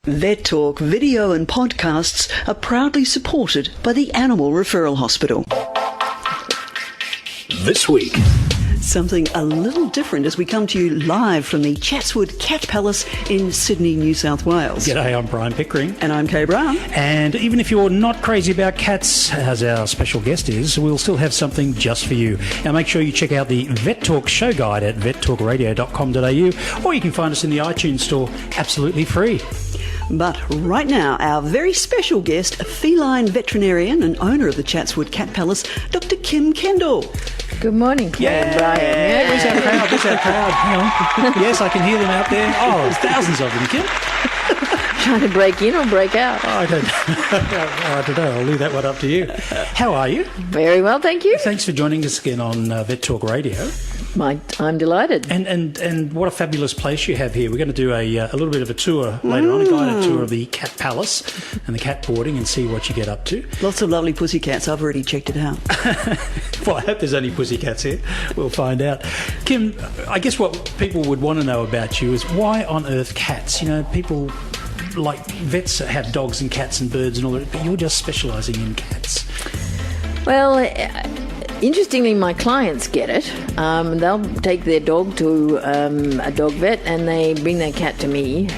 VETtalk video and podcasts are proudly supported by the Animal Referral Hospital. This week. Something a little different as we come to you live from the Chatswood Cat Palace in Sydney, New South Wales. G'day, I'm Brian Pickering. And I'm Kay Brown. And even if you're not crazy about cats, as our special guest is, we'll still have something just for you. Now make sure you check out the VETtalk show guide at vettalkradio.com.au, or you can find us in the iTunes store absolutely free. But right now, our very special guest, feline veterinarian and owner of the Chatswood Cat Palace, Dr Kim Kendall. Good morning, Kay and Brian. Yeah. Where's our crowd? Where's our crowd? Hang on. Yes, I can hear them out there. Oh, there's thousands of them, Kim. Trying to break in or break out? Oh, I don't know. I'll leave that one up to you. How are you? Very well, thank you. Thanks for joining us again on VETtalk Radio. I'm delighted. And what a fabulous place you have here. We're going to do a little bit of a tour later on, a guided tour of the Cat Palace and the cat boarding and see what you get up to. Lots of lovely pussycats. I've already checked it out. Well, I hope there's only pussycats here. We'll find out. Kim, I guess what people would want to know about you is why on earth cats? You know, people like vets have dogs and cats and birds and all that, but you're just specialising in cats. Well, interestingly, my clients get it. They'll take their dog to a dog vet and they bring their cat to me.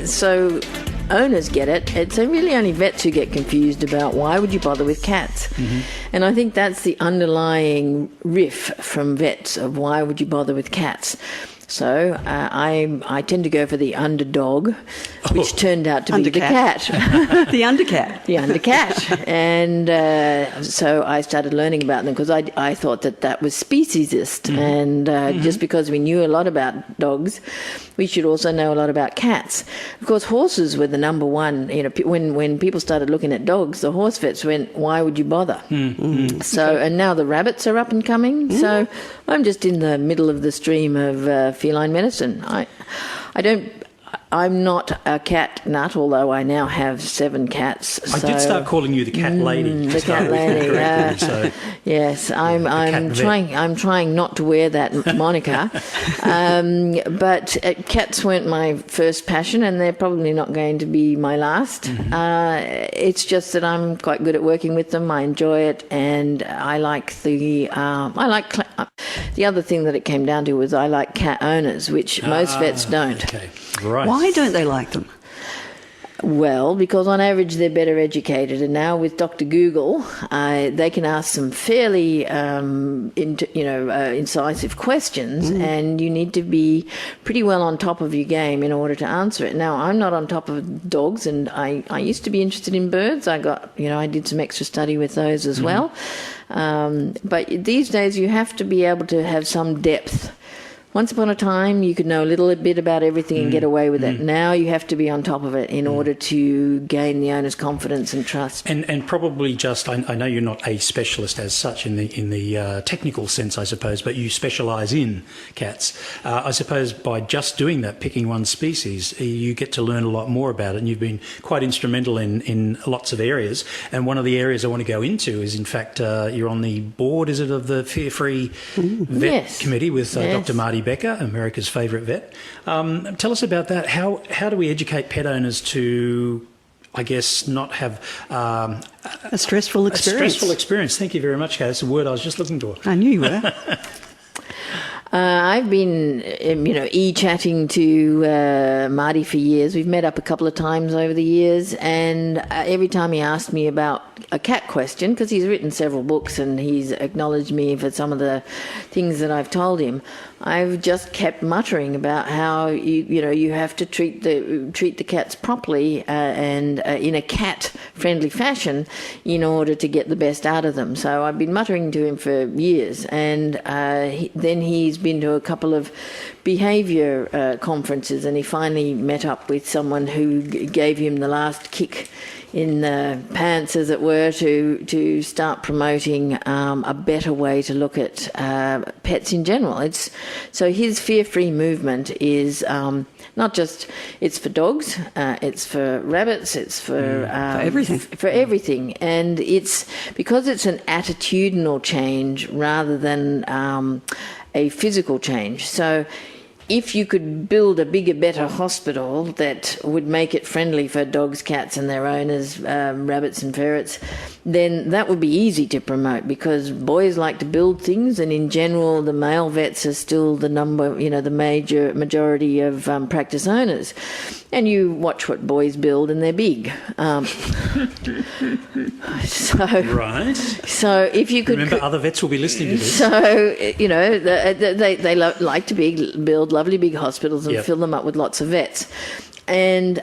So owners get it. It's really only vets who get confused about why would you bother with cats. Mm-hmm. And I think that's the underlying riff from vets of why would you bother with cats. So I tend to go for the underdog, which turned out to be the cat. The undercat. The undercat. And so I started learning about them because I thought that was speciesist. Mm-hmm. And just because we knew a lot about dogs, we should also know a lot about cats. Of course, horses were the number one. You know, when people started looking at dogs, the horse vets went, why would you bother? Mm-hmm. So, and now the rabbits are up and coming. Mm-hmm. So I'm just in the middle of the stream of feline medicine. I'm not a cat nut, although I now have 7 cats. I did start calling you the cat lady. The cat lady. So, yes, I'm trying not to wear that moniker. But cats weren't my first passion, and they're probably not going to be my last. Mm-hmm. It's just that I'm quite good at working with them. I enjoy it, and I like the other thing that it came down to was I like cat owners, which most vets don't. Okay. Right. Why don't they like them? Well, because on average they're better educated, and now with Dr. Google, they can ask some fairly, incisive questions, and you need to be pretty well on top of your game in order to answer it. Now, I'm not on top of dogs, and I used to be interested in birds. I did some extra study with those as well. But these days you have to be able to have some depth. Once upon a time, you could know a little bit about everything and get away with it. Now you have to be on top of it in order to gain the owner's confidence and trust. And probably just, I know you're not a specialist as such in the technical sense, I suppose, but you specialise in cats. I suppose by just doing that, picking one species, you get to learn a lot more about it, and you've been quite instrumental in lots of areas. And one of the areas I want to go into is, in fact, you're on the board, is it, of the Fear-Free Vet Committee with Dr. Marty Becker, America's favourite vet. Tell us about that. How do we educate pet owners to, I guess, not have a stressful experience? A stressful experience. Thank you very much, Kay. That's a word I was just looking for. I knew you were. I've been, e-chatting to Marty for years. We've met up a couple of times over the years, and every time he asked me about a cat question, because he's written several books and he's acknowledged me for some of the things that I've told him, I've just kept muttering about how you have to treat the cats properly and in a cat-friendly fashion in order to get the best out of them. So I've been muttering to him for years, and then he's been to a couple of behaviour conferences, and he finally met up with someone who gave him the last kick in the pants, as it were, to start promoting a better way to look at pets in general. So his fear-free movement is not just, it's for dogs, it's for rabbits, it's for everything. For everything. And it's because it's an attitudinal change rather than a physical change. So if you could build a bigger, better hospital that would make it friendly for dogs, cats and their owners, rabbits and ferrets, then that would be easy to promote, because boys like to build things, and in general the male vets are still the majority of practice owners. And you watch what boys build and they're big. So if you could... Remember, other vets will be listening to this. So, they like to build lovely big hospitals and fill them up with lots of vets. And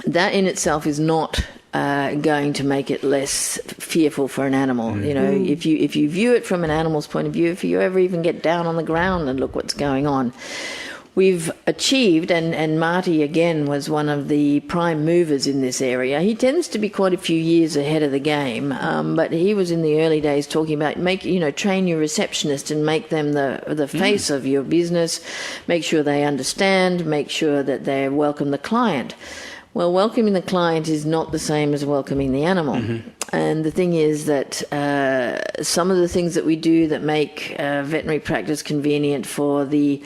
that in itself is not going to make it less fearful for an animal. If you view it from an animal's point of view, if you ever even get down on the ground and look what's going on. We've achieved, and Marty again was one of the prime movers in this area. He tends to be quite a few years ahead of the game, but he was in the early days talking about train your receptionist and make them the face of your business, make sure they understand, make sure that they welcome the client. Well, welcoming the client is not the same as welcoming the animal. And the thing is that some of the things that we do that make veterinary practice convenient for the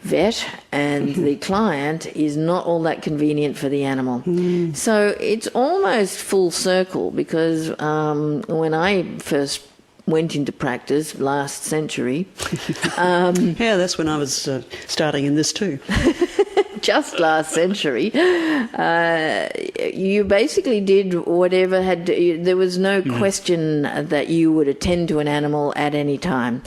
vet and the client is not all that convenient for the animal. So it's almost full circle, because when I first went into practice last century... yeah, that's when I was starting in this too. Just last century, you basically did whatever there was no question that you would attend to an animal at any time.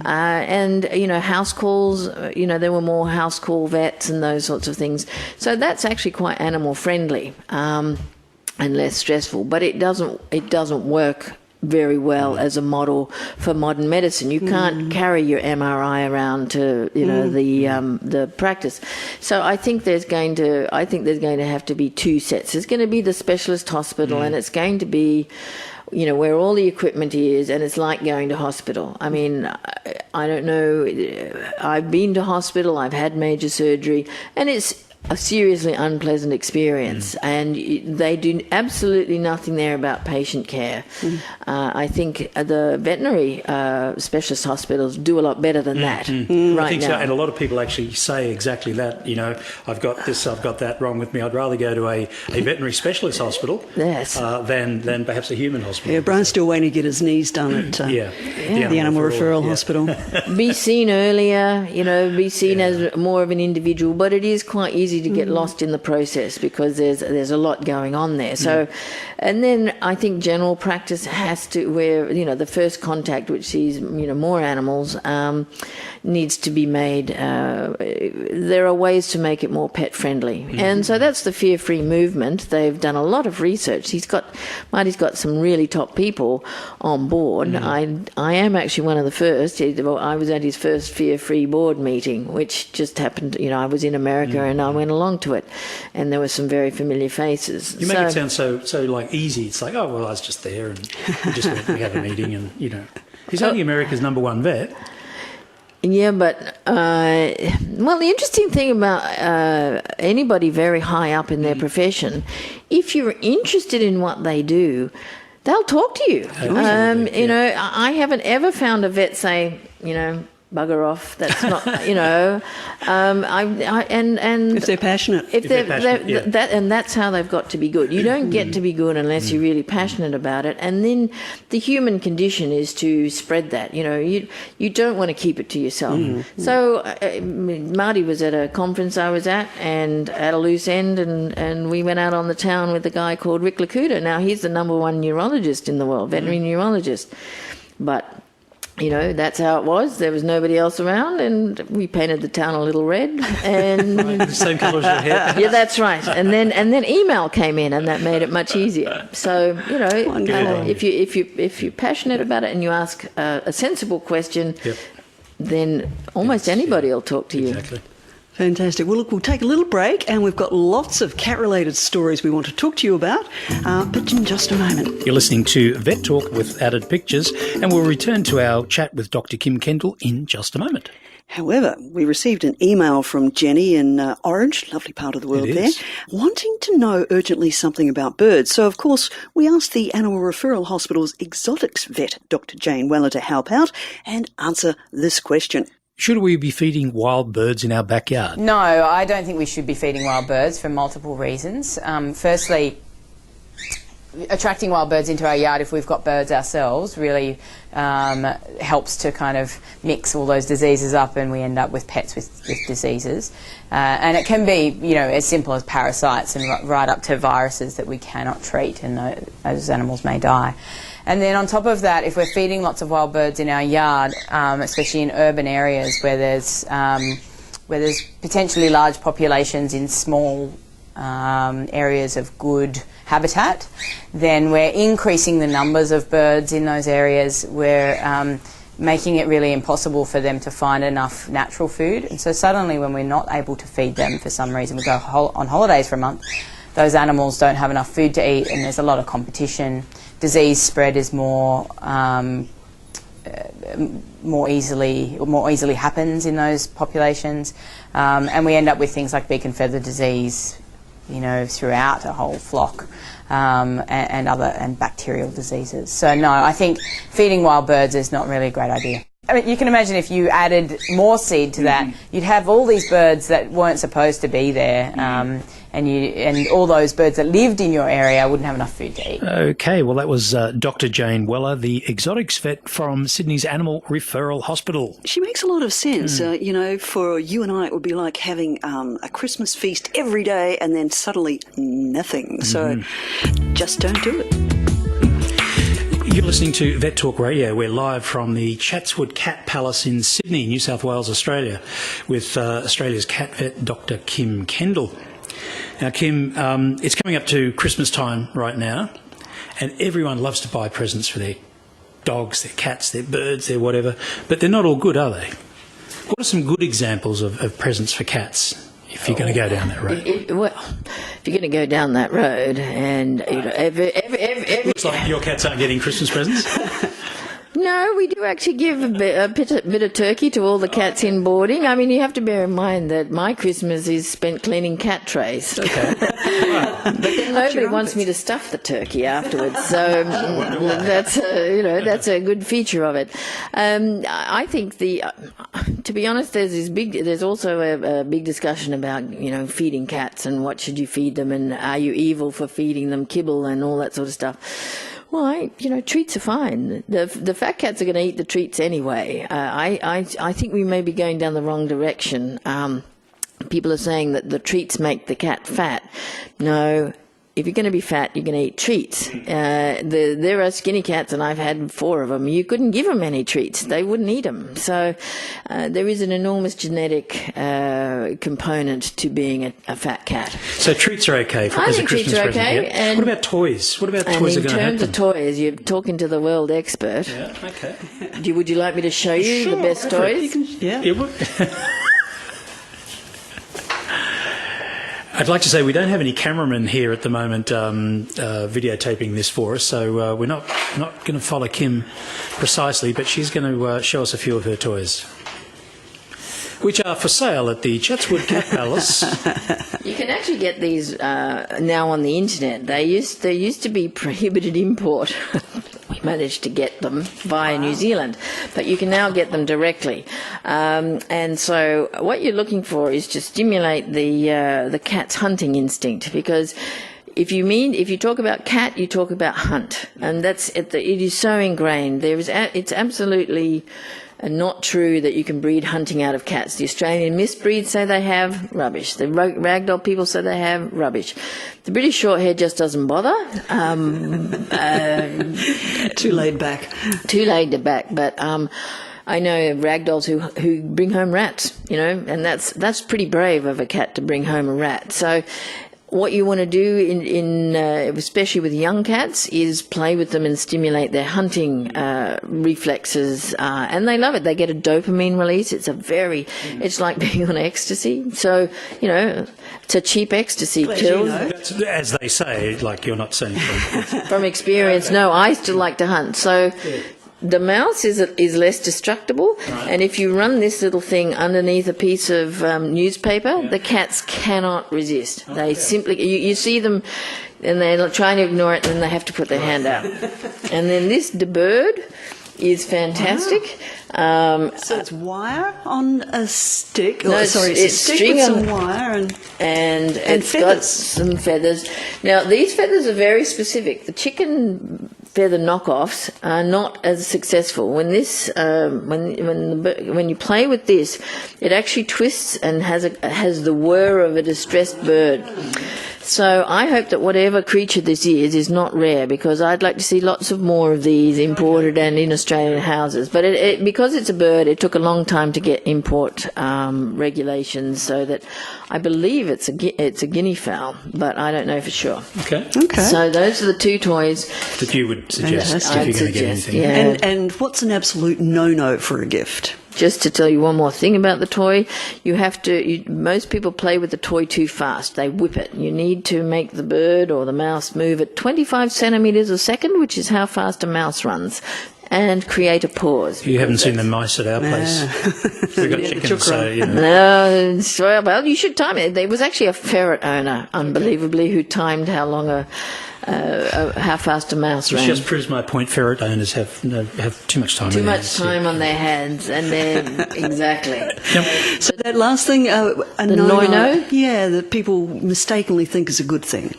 And, house calls, there were more house call vets and those sorts of things. So that's actually quite animal friendly and less stressful, but it doesn't work very well as a model for modern medicine. You can't carry your MRI around to the practice. So I think there's going to have to be two sets. There's going to be the specialist hospital, and it's going to be where all the equipment is, and it's like going to hospital. I mean, I don't know, I've been to hospital, I've had major surgery, and it's a seriously unpleasant experience, and they do absolutely nothing there about patient care. I think the veterinary specialist hospitals do a lot better than that right I think now. so, and a lot of people actually say exactly that. I've got this, I've got that wrong with me. I'd rather go to a veterinary specialist hospital than perhaps a human hospital. Yeah, Brian's still waiting to get his knees done at the animal referral hospital. Be seen earlier, be seen as more of an individual, but it is quite easy to get lost in the process, because there's a lot going on there. So, and then I think general practice has to, where the first contact, which sees more animals, needs to be made. There are ways to make it more pet friendly, and so that's the fear-free movement. They've done a lot of research. Marty's got some really top people on board. I am actually one of the first. I was at his first fear-free board meeting, which just happened. I was in America and I went along to it, and there were some very familiar faces. You make it sound so like easy. It's like, oh well, I was just there, and we had a meeting, and he's only America's number one vet. Yeah, but the interesting thing about anybody very high up in their profession, if you're interested in what they do, they'll talk to you. I haven't ever found a vet say, bugger off. That's not, and if they're passionate, and that's how they've got to be good. You don't get to be good unless you're really passionate about it. And then the human condition is to spread that. You don't want to keep it to yourself. So Marty was at a conference I was at, and at a loose end, and we went out on the town with a guy called Rick Lakuta. Now he's the number one neurologist in the world, veterinary neurologist, but. That's how it was. There was nobody else around, and we painted the town a little red. And the same colour as your hair. Yeah, that's right. And then email came in, and that made it much easier. So if you're passionate about it and you ask a sensible question, then almost anybody will talk to you. Exactly. Fantastic. Well, look, we'll take a little break, and we've got lots of cat-related stories we want to talk to you about, but in just a moment. You're listening to Vet Talk with Added Pictures, and we'll return to our chat with Dr Kim Kendall in just a moment. However, we received an email from Jenny in Orange, lovely part of the world there, wanting to know urgently something about birds. So, of course, we asked the Animal Referral Hospital's exotics vet, Dr Jayne Weller, to help out and answer this question. Should we be feeding wild birds in our backyard? No, I don't think we should be feeding wild birds for multiple reasons. Firstly, attracting wild birds into our yard, if we've got birds ourselves, really helps to kind of mix all those diseases up, and we end up with pets with diseases. And it can be, you know, as simple as parasites and right up to viruses that we cannot treat, and those animals may die. And then on top of that, if we're feeding lots of wild birds in our yard, especially in urban areas where there's potentially large populations in small areas of good habitat, then we're increasing the numbers of birds in those areas. We're making it really impossible for them to find enough natural food. And so suddenly when we're not able to feed them for some reason, we go on holidays for a month, those animals don't have enough food to eat, and there's a lot of competition. Disease spread is more easily happens in those populations, and we end up with things like beak and feather disease, you know, throughout a whole flock, and bacterial diseases. So no, I think feeding wild birds is not really a great idea. I mean, you can imagine if you added more seed to that, you'd have all these birds that weren't supposed to be there, and all those birds that lived in your area wouldn't have enough food to eat. Okay, well, that was Dr. Jayne Weller, the exotics vet from Sydney's Animal Referral Hospital. She makes a lot of sense. You know, for you and I, it would be like having a Christmas feast every day and then suddenly nothing. So just don't do it. You're listening to VETtalk Radio. We're live from the Chatswood Cat Palace in Sydney, New South Wales, Australia, with Australia's cat vet, Dr. Kim Kendall. Now, Kim, it's coming up to Christmas time right now, and everyone loves to buy presents for their dogs, their cats, their birds, their whatever, but they're not all good, are they? What are some good examples of presents for cats? If you're going to go down that road. If you're going to go down that road, and you know, looks like your cats aren't getting Christmas presents. No, we do actually give a bit of turkey to all the cats in boarding. I mean, you have to bear in mind that my Christmas is spent cleaning cat trays. Okay. But then nobody wants me to stuff the turkey afterwards, so that's a good feature of it. I think to be honest, there's also a big discussion about, you know, feeding cats and what should you feed them, and are you evil for feeding them kibble and all that sort of stuff. Well, treats are fine. The fat cats are going to eat the treats anyway. I think we may be going down the wrong direction. People are saying that the treats make the cat fat. No, if you're going to be fat, you're going to eat treats. There are skinny cats, and I've had 4 of them. You couldn't give them any treats. They wouldn't eat them. So there is an enormous genetic component to being a fat cat. So treats are okay as a Christmas treats are present. okay. Yeah? What about toys? What about toys that are going to happen? In terms of toys, you're talking to the world expert. Yeah, okay. Would you like me to show you the best toys? It would. I'd like to say we don't have any cameramen here at the moment videotaping this for us, so we're not going to follow Kim precisely, but she's going to show us a few of her toys, which are for sale at the Chatswood Cat Palace. You can actually get these now on the internet. They used to be prohibited import. We managed to get them via New Zealand, but you can now get them directly. And so what you're looking for is to stimulate the cat's hunting instinct, because if you talk about cat, you talk about hunt, and it is so ingrained. It's absolutely not true that you can breed hunting out of cats. The Australian misbreeds say they have, rubbish. The ragdoll people say they have, rubbish. The British Shorthair just doesn't bother. Too laid back. Too laid back, but I know ragdolls who bring home rats, and that's pretty brave of a cat to bring home a rat. So what you want to do especially with young cats is play with them and stimulate their hunting reflexes, and they love it. They get a dopamine release. It's like being on ecstasy. So, it's a cheap ecstasy pill. That's, as they say, like you're not saying from experience. No, I still like to hunt. So the mouse is less destructible, right. And if you run this little thing underneath a piece of newspaper, the cats cannot resist. Okay. They simply, you see them, and they're trying to ignore it, and then they have to put their hand out. And then the bird is fantastic. So it's wire on a stick. No, it's a stick with some wire and it's got feathers. some feathers. Now, these feathers are very specific. The chicken feather knockoffs are not as successful. When this, when you play with this, it actually twists and has the whir of a distressed bird. So I hope that whatever creature this is not rare, because I'd like to see lots of more of these imported and in Australian houses. But because it's a bird, it took a long time to get import regulations, so that I believe it's a guinea fowl, but I don't know for sure. Okay. So those are the two toys That you would suggest if I'd you're going to get suggest, anything. yeah. And what's an absolute no-no for a gift? Just to tell you one more thing about the toy, most people play with the toy too fast. They whip it. You need to make the bird or the mouse move at 25 centimetres a second, which is how fast a mouse runs, and create a pause. You haven't seen the mice at our place. We've got chickens, so, you know. No, well, you should time it. There was actually a ferret owner, unbelievably, who timed how long how fast a mouse Which ran. just proves my point. Ferret owners have too much time. Too much time on their hands, and then exactly. So that last thing, a no-no? Yeah, that people mistakenly think is a good thing.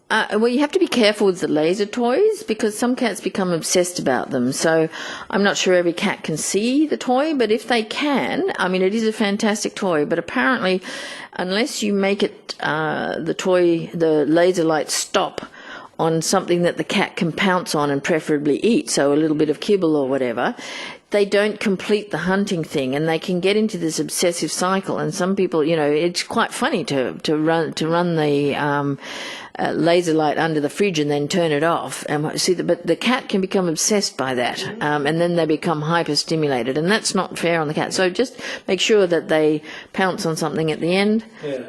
Well, you have to be careful with the laser toys, because some cats become obsessed about them. So I'm not sure every cat can see the toy, but if they can, I mean, it is a fantastic toy. But apparently, unless you make it, the laser light stop on something that the cat can pounce on and preferably eat, so a little bit of kibble or whatever, they don't complete the hunting thing, and they can get into this obsessive cycle. And some people, it's quite funny to run the laser light under the fridge and then turn it off. But the cat can become obsessed by that, and then they become hyper-stimulated, and that's not fair on the cat. So just make sure that they pounce on something at the end. Yeah.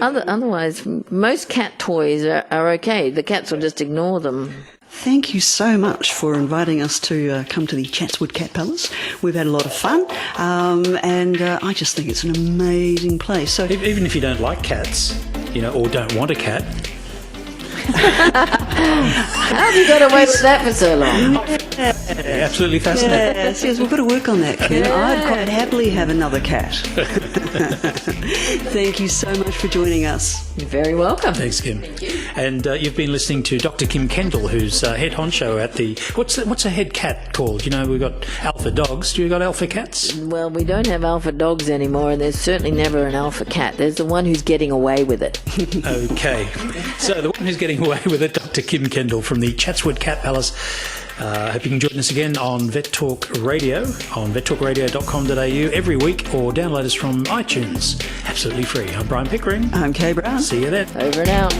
Otherwise, most cat toys are okay. The cats will just ignore them. Thank you so much for inviting us to come to the Chatswood Cat Palace. We've had a lot of fun, and I just think it's an amazing place. So Even if you don't like cats, or don't want a cat. How have you got away with that for so long? Absolutely fascinating. yes, we've got to work on that, Kim. I'd quite happily have another cat. Thank you so much for joining us. You're very welcome. Thanks, Kim. And you've been listening to Dr. Kim Kendall, who's head honcho at the... What's a head cat called? We've got alpha dogs. Do you got alpha cats? Well, we don't have alpha dogs anymore, and there's certainly never an alpha cat. There's the one who's getting away with it. Okay. So the one who's getting away with it, Dr. Kim Kendall from the Chatswood Cat Palace. I hope you can join us again on VETtalk Radio, on vettalkradio.com.au every week, or download us from iTunes. Absolutely free. I'm Brian Pickering. I'm Kay Brown. See you then. Over and out.